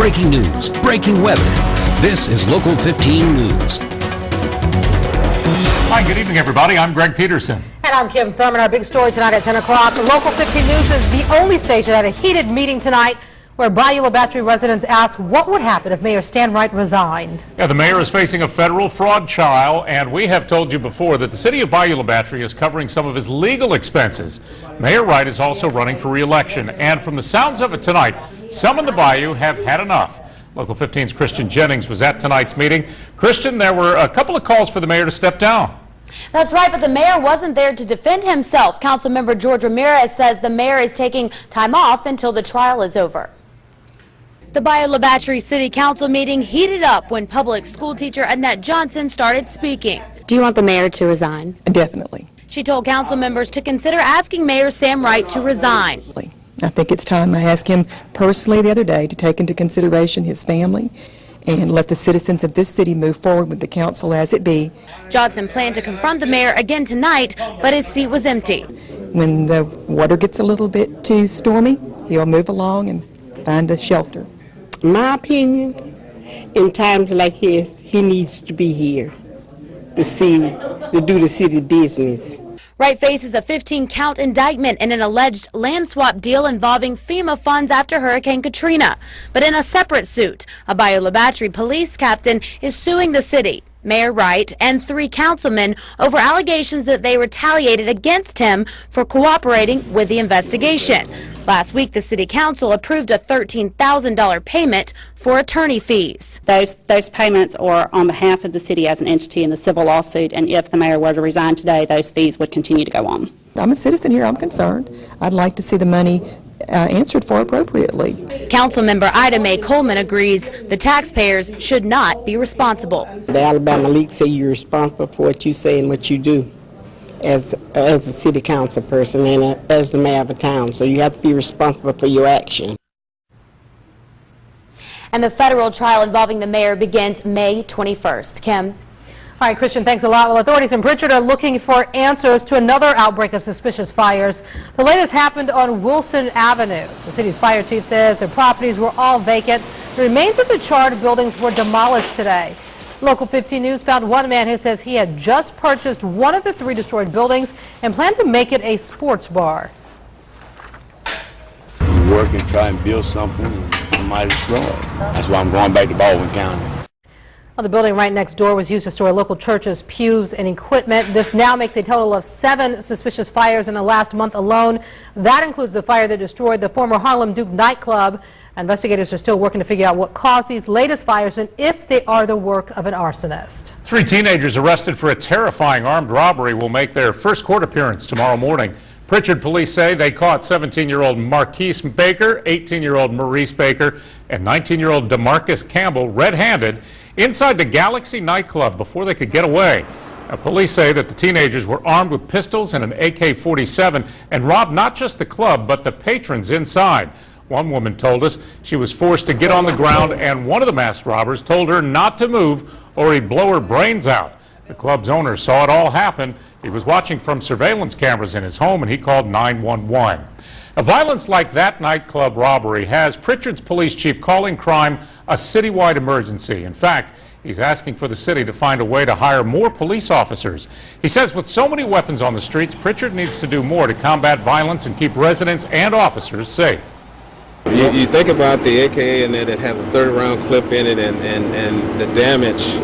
breaking news, breaking weather. This is Local 15 News. Hi, good evening, everybody. I'm Greg Peterson. And I'm Kim Thurman. Our big story tonight at 10 o'clock. Local 15 News is the only station that had a heated meeting tonight where Bayou La Battery residents asked what would happen if Mayor Stan Wright resigned. Yeah, the mayor is facing a federal fraud trial, and we have told you before that the city of Bayou La Battery is covering some of his legal expenses. Mayor Wright is also running for re-election, and from the sounds of it tonight, some in the Bayou have had enough. Local 15's Christian Jennings was at tonight's meeting. Christian, there were a couple of calls for the mayor to step down. That's right, but the mayor wasn't there to defend himself. Councilmember George Ramirez says the mayor is taking time off until the trial is over. The Bayou La Battery City Council meeting heated up when public school teacher Annette Johnson started speaking. Do you want the mayor to resign? Definitely. She told council members to consider asking Mayor Sam Wright to resign. I think it's time. I asked him personally the other day to take into consideration his family and let the citizens of this city move forward with the council as it be. Johnson planned to confront the mayor again tonight, but his seat was empty. When the water gets a little bit too stormy, he'll move along and find a shelter. My opinion, in times like his, he needs to be here to do the city business. Wright faces a 15-count indictment in an alleged land swap deal involving FEMA funds after Hurricane Katrina. But in a separate suit, a Bayou La Battery police captain is suing the city, Mayor Wright, and 3 councilmen over allegations that they retaliated against him for cooperating with the investigation. Last week, the city council approved a $13,000 payment for attorney fees. Those payments are on behalf of the city as an entity in the civil lawsuit, and if the mayor were to resign today, those fees would continue to go on. I'm a citizen here. I'm concerned. I'd like to see the money answered for appropriately. Councilmember Ida Mae Coleman agrees the taxpayers should not be responsible. The Alabama League say you're responsible for what you say and what you do as a city council person and as the mayor of a town, so you have to be responsible for your action. And the federal trial involving the mayor begins May 21st. Kim? All right, Christian, thanks a lot. Well, authorities in Pritchard are looking for answers to another outbreak of suspicious fires. The latest happened on Wilson Avenue. The city's fire chief says their properties were all vacant. The remains of the charred buildings were demolished today. Local 15 News found one man who says he had just purchased one of the 3 destroyed buildings and planned to make it a sports bar. Work and try and build something and somebody destroy it. That's why I'm going back to Baldwin County. Well, the building right next door was used to store local churches, pews, and equipment. This now makes a total of 7 suspicious fires in the last month alone. That includes the fire that destroyed the former Harlem Duke nightclub. Investigators are still working to figure out what caused these latest fires and if they are the work of an arsonist. 3 teenagers arrested for a terrifying armed robbery will make their first court appearance tomorrow morning. Pritchard police say they caught 17-year-old Marquise Baker, 18-year-old Maurice Baker, and 19-year-old DeMarcus Campbell red-handed inside the Galaxy nightclub before they could get away. Now, police say that the teenagers were armed with pistols and an AK-47 and robbed not just the club but the patrons inside. One woman told us she was forced to get on the ground, and one of the masked robbers told her not to move or he'd blow her brains out. The club's owner saw it all happen. He was watching from surveillance cameras in his home, and he called 911. A violence like that nightclub robbery has Pritchard's police chief calling crime a citywide emergency. In fact, he's asking for the city to find a way to hire more police officers. He says with so many weapons on the streets, Pritchard needs to do more to combat violence and keep residents and officers safe. You think about the AK and that it has a 30-round clip in it, and the damage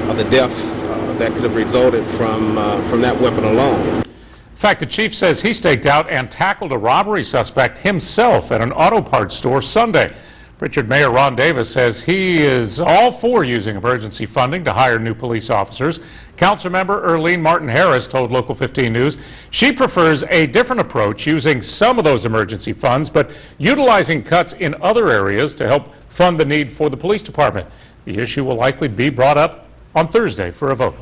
of the death that could have resulted from that weapon alone. In fact, the chief says he staked out and tackled a robbery suspect himself at an auto parts store Sunday. Pritchard Mayor Ron Davis says he is all for using emergency funding to hire new police officers. Councilmember Earlene Martin Harris told Local 15 News she prefers a different approach, using some of those emergency funds, but utilizing cuts in other areas to help fund the need for the police department. The issue will likely be brought up on Thursday for a vote.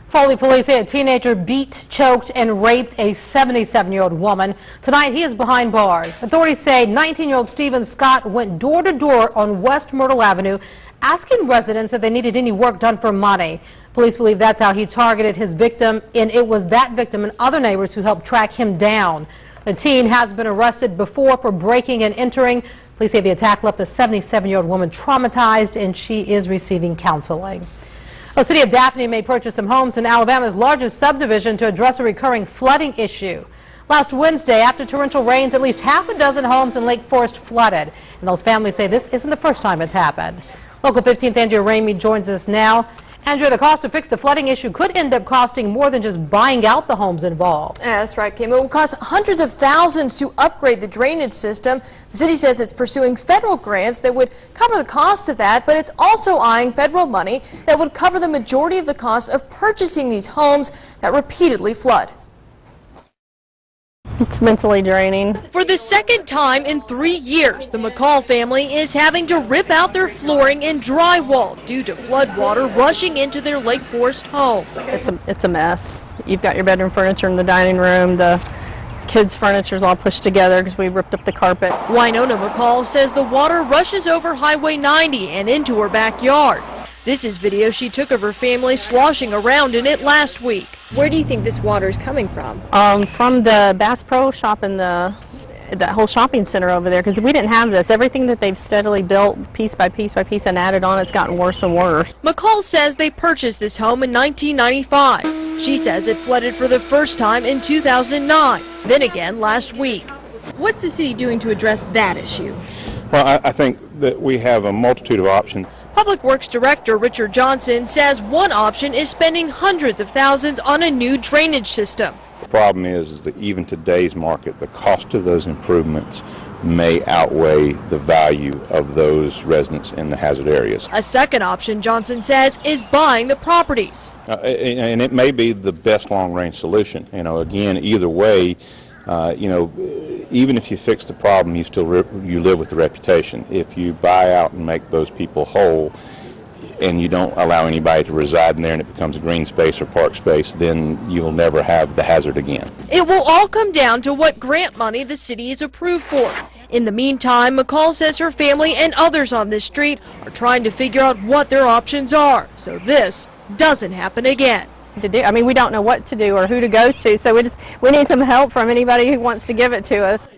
Foley police say a teenager beat, choked, and raped a 77-year-old woman. Tonight, he is behind bars. Authorities say 19-year-old Stephen Scott went door to door on West Myrtle Avenue, asking residents if they needed any work done for money. Police believe that's how he targeted his victim, and it was that victim and other neighbors who helped track him down. The teen has been arrested before for breaking and entering. Police say the attack left the 77-year-old woman traumatized, and she is receiving counseling. The city of Daphne may purchase some homes in Alabama's largest subdivision to address a recurring flooding issue. Last Wednesday, after torrential rains, at least half a dozen homes in Lake Forest flooded, and those families say this isn't the first time it's happened. Local 15's Andrea Ramey joins us now. Andrea, the cost to fix the flooding issue could end up costing more than just buying out the homes involved. Yeah, that's right, Kim. It will cost hundreds of thousands to upgrade the drainage system. The city says it's pursuing federal grants that would cover the cost of that, but it's also eyeing federal money that would cover the majority of the cost of purchasing these homes that repeatedly flood. It's mentally draining. For the second time in 3 years, the McCall family is having to rip out their flooring and drywall due to flood water rushing into their Lake Forest home. It's a mess. You've got your bedroom furniture in the dining room. The kids' furniture is all pushed together because we ripped up the carpet. Winona McCall says the water rushes over Highway 90 and into her backyard. This is video she took of her family sloshing around in it last week. Where do you think this water is coming from? From the Bass Pro Shop and that whole shopping center over there, because we didn't have this. Everything that they've steadily built piece by piece by piece and added on, it's gotten worse and worse. McCall says they purchased this home in 1995. She says it flooded for the first time in 2009, then again last week. What's the city doing to address that issue? Well, I think that we have a multitude of options. Public Works Director Richard Johnson says one option is spending hundreds of thousands on a new drainage system. The problem is that even today's market, the cost of those improvements may outweigh the value of those residents in the hazard areas. A second option, Johnson says, is buying the properties. And it may be the best long-range solution. Again, either way, even if you fix the problem, you live with the reputation. If you buy out and make those people whole, and you don't allow anybody to reside in there and it becomes a green space or park space, then you'll never have the hazard again. It will all come down to what grant money the city is approved for. In the meantime, McCall says her family and others on this street are trying to figure out what their options are, so this doesn't happen again. We don't know what to do or who to go to, so we need some help from anybody who wants to give it to us.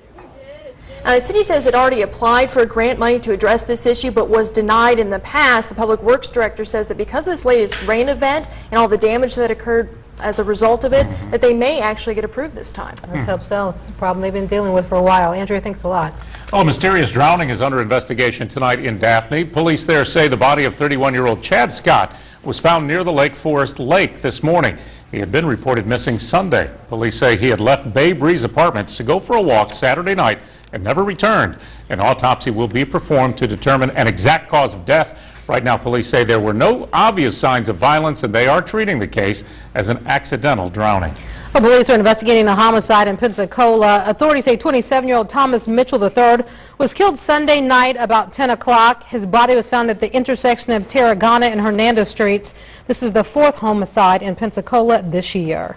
The city says it already applied for grant money to address this issue but was denied in the past. The Public Works Director says that because of this latest rain event and all the damage that occurred as a result of it, that they may actually get approved this time. Let's hope so. It's a problem they've been dealing with for a while. Andrea, thanks a lot. A mysterious drowning is under investigation tonight in Daphne. Police there say the body of 31-year-old Chad Scott was found near the Lake Forest Lake this morning. He had been reported missing Sunday. Police say he had left Bay Breeze Apartments to go for a walk Saturday night and never returned. An autopsy will be performed to determine an exact cause of death. Right now, police say there were no obvious signs of violence, and they are treating the case as an accidental drowning. Well, police are investigating a homicide in Pensacola. Authorities say 27-year-old Thomas Mitchell III was killed Sunday night about 10 o'clock. His body was found at the intersection of Tarragona and Hernando Streets. This is the fourth homicide in Pensacola this year.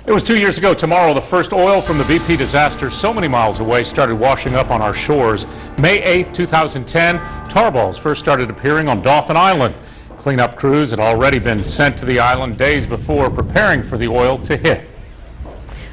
It was 2 years ago tomorrow the first oil from the BP disaster so many miles away started washing up on our shores. May 8th, 2010, tar balls first started appearing on Dauphin Island. Cleanup crews had already been sent to the island days before, preparing for the oil to hit.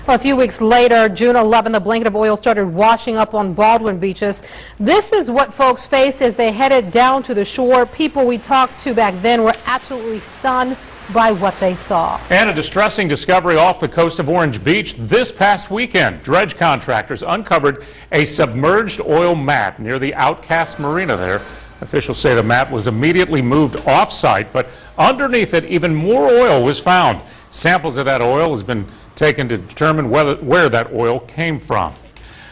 Well, a few weeks later, June 11, the blanket of oil started washing up on Baldwin beaches. This is what folks faced as they headed down to the shore. People we talked to back then were absolutely stunned by what they saw. And a distressing discovery off the coast of Orange Beach this past weekend. Dredge contractors uncovered a submerged oil mat near the Outcast Marina there. Officials say the mat was immediately moved off-site, but underneath it even more oil was found. Samples of that oil has been taken to determine where that oil came from.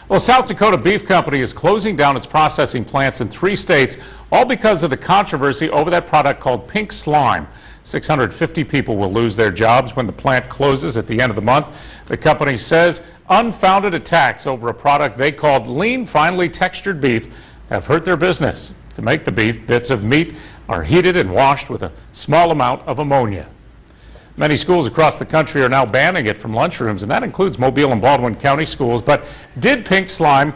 Well, South Dakota Beef Company is closing down its processing plants in 3 states, all because of the controversy over that product called pink slime. 650 people will lose their jobs when the plant closes at the end of the month. The company says unfounded attacks over a product they called lean, finely textured beef have hurt their business. To make the beef, bits of meat are heated and washed with a small amount of ammonia. Many schools across the country are now banning it from lunchrooms, and that includes Mobile and Baldwin County schools. But did pink slime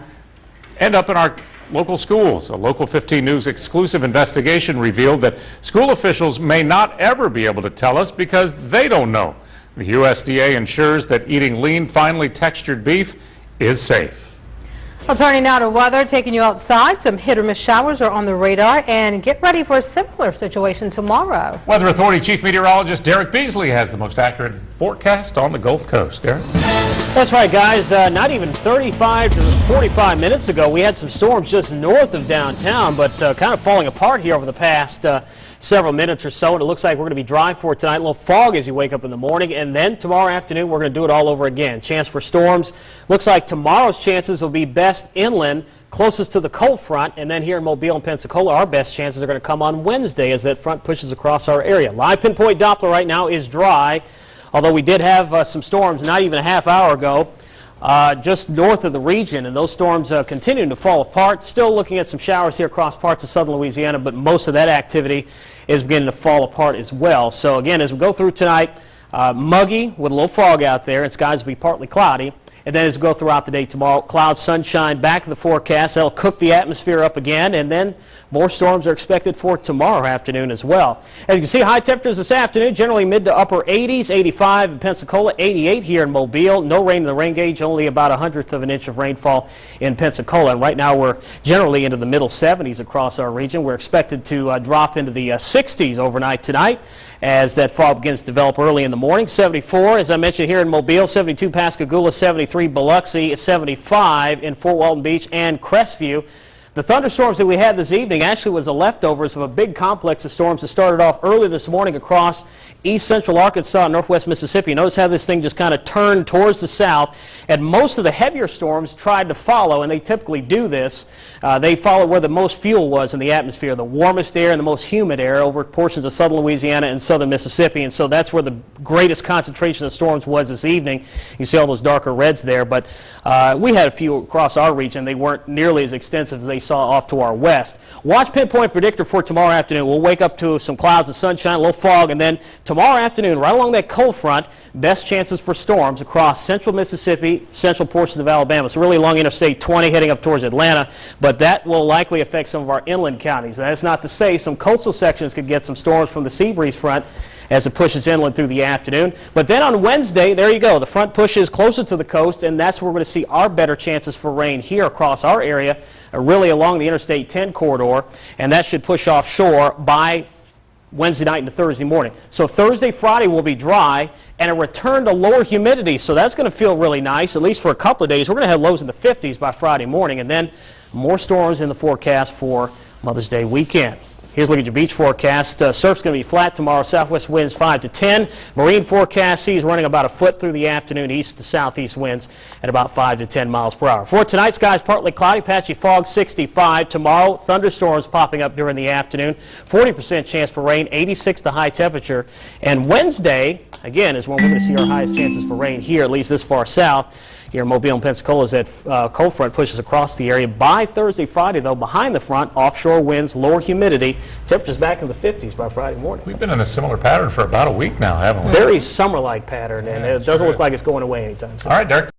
end up in our local schools? A Local 15 News exclusive investigation revealed that school officials may not ever be able to tell us because they don't know. The USDA ensures that eating lean, finely textured beef is safe. Well, turning now to weather, taking you outside, some hit or miss showers are on the radar, and get ready for a similar situation tomorrow. Weather Authority Chief Meteorologist Derek Beasley has the most accurate forecast on the Gulf Coast. Derek? That's right, guys. Not even 35 to 45 minutes ago, we had some storms just north of downtown, but kind of falling apart here over the past several minutes or so, and it looks like we're going to be dry for tonight. A little fog as you wake up in the morning, and then tomorrow afternoon we're going to do it all over again. Chance for storms. Looks like tomorrow's chances will be best inland, closest to the cold front, and then here in Mobile and Pensacola, our best chances are going to come on Wednesday as that front pushes across our area. Live pinpoint Doppler right now is dry, although we did have some storms not even a half hour ago. Just north of the region, and those storms continuing to fall apart. Still looking at some showers here across parts of southern Louisiana, but most of that activity is beginning to fall apart as well. So again, as we go through tonight, muggy with a little fog out there. It's skies will be partly cloudy. And then as we go throughout the day tomorrow, clouds, sunshine back in the forecast. That'll cook the atmosphere up again, and then more storms are expected for tomorrow afternoon as well. As you can see, high temperatures this afternoon, generally mid to upper 80s, 85 in Pensacola, 88 here in Mobile. No rain in the rain gauge, only about 1/100 of an inch of rainfall in Pensacola. And right now we're generally into the middle 70s across our region. We're expected to drop into the 60s overnight tonight as that fog begins to develop early in the morning. 74, as I mentioned, here in Mobile, 72 Pascagoula, 73 Biloxi, 75 in Fort Walton Beach and Crestview. The thunderstorms that we had this evening actually was the leftovers of a big complex of storms that started off early this morning across east central Arkansas and northwest Mississippi. Notice how this thing just kind of turned towards the south, and most of the heavier storms tried to follow, and they typically do this. They follow where the most fuel was in the atmosphere, the warmest air and the most humid air over portions of southern Louisiana and southern Mississippi, and so that's where the greatest concentration of storms was this evening. You see all those darker reds there, but we had a few across our region. They weren't nearly as extensive as they saw off to our west. Watch pinpoint predictor for tomorrow afternoon. We'll wake up to some clouds and sunshine, a little fog, and then tomorrow afternoon, right along that cold front, best chances for storms across central Mississippi, central portions of Alabama. So really along Interstate 20 heading up towards Atlanta, but that will likely affect some of our inland counties. That is not to say some coastal sections could get some storms from the sea breeze front as it pushes inland through the afternoon. But then on Wednesday, there you go, the front pushes closer to the coast, and that's where we're going to see our better chances for rain here across our area, really along the Interstate 10 corridor, and that should push offshore by Wednesday night into Thursday morning. So Thursday, Friday will be dry and a return to lower humidity. So that's going to feel really nice, at least for a couple of days. We're going to have lows in the 50s by Friday morning, and then more storms in the forecast for Mother's Day weekend. Here's a look at your beach forecast. Surf's going to be flat tomorrow. Southwest winds 5 to 10. Marine forecast seas running about a foot through the afternoon. East to southeast winds at about 5 to 10 miles per hour. For tonight, skies partly cloudy, patchy fog, 65. Tomorrow, thunderstorms popping up during the afternoon. 40% chance for rain, 86 the high temperature. And Wednesday, again, is when we're going to see our highest chances for rain here, at least this far south. Here in Mobile and Pensacola, as that cold front pushes across the area. By Thursday, Friday, though, behind the front, offshore winds, lower humidity, temperatures back in the 50s by Friday morning. We've been in a similar pattern for about a week now, haven't we? Very summer-like pattern, and it doesn't look like it's going away anytime soon. All right, Derek.